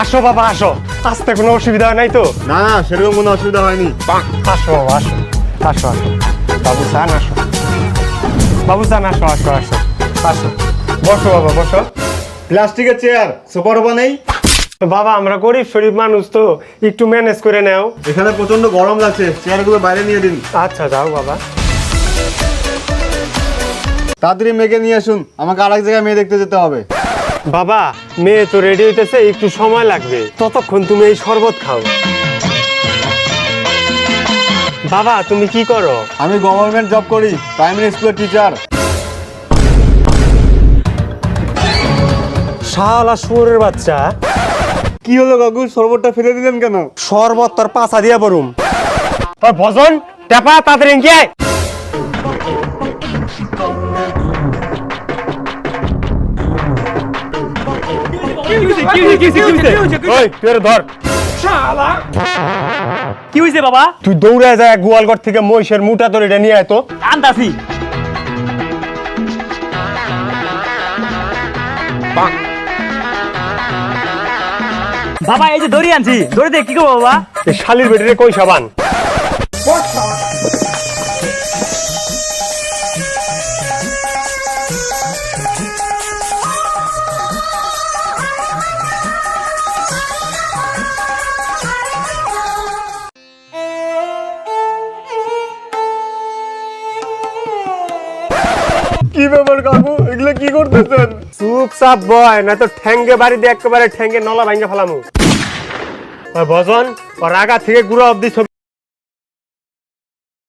আসো বাবা আসো, আসতে কোনো অসুবিধা নাই তো? না না, সেরকম কোনো অসুবিধা হয়নি। আসো বাবা আসো, আসো আসো বাবু চান, আসো বাবু চান, আসো আসো আসো আসো, বসো বাবা বসো। প্লাস্টিকের চেয়ার, সোফার ওপর নেই? বাবা আমরা গরিব শরীফ মানুষ তো, একটু ম্যানেজ করে নাও। এখানে প্রচন্ড গরম লাগছে, চেয়ারগুলো বাইরে নিয়ে দিন। আচ্ছা যাও বাবা। তাড়াতাড়ি মেয়েকে নিয়ে আসুন, আমাকে আরেক জায়গায় মেয়ে দেখতে যেতে হবে। বাবা মেয়ে তো রেডি হইতেছে, একটু সময় লাগবে, ততক্ষণ তুমি এই শরবত খাও। বাবা তুমি কি করো? আমি গভর্নমেন্ট জব করি, প্রাইমারি স্কুলের টিচার। শালা শুয়োরের বাচ্চা, কি হলো কাকু, শরবতটা ফেলে দিলেন কেন? শরবত তোর পাছা দিয়া বরুম। তোর ভজন টেপা তাড়াতাড়ি এগিয়ে আয়। ওই, তুই এরে ধর। কি হয়েছে বাবা? তুই দৌড়ে যায় গোয়ালঘর থেকে মহিষের মুটা তোর এটা নিয়ে আয় তো। আনতাছি। বাবা এই যে দড়ি আনছি, দড়ি দিয়ে কি করবো বাবা? এই শালির বেটিরে কই সাবান। কি ব্যাপার কাকু, এগুলো কি করতেছেন? চুপচাপ বয়, না তো ঠ্যাঙ্গে বাড়ি দিয়ে একেবারে ঠ্যাঙ্গে নলা ভাঙ্গে ফেলামু। ভজন ওর আগা থেকে গুড়া অব্দি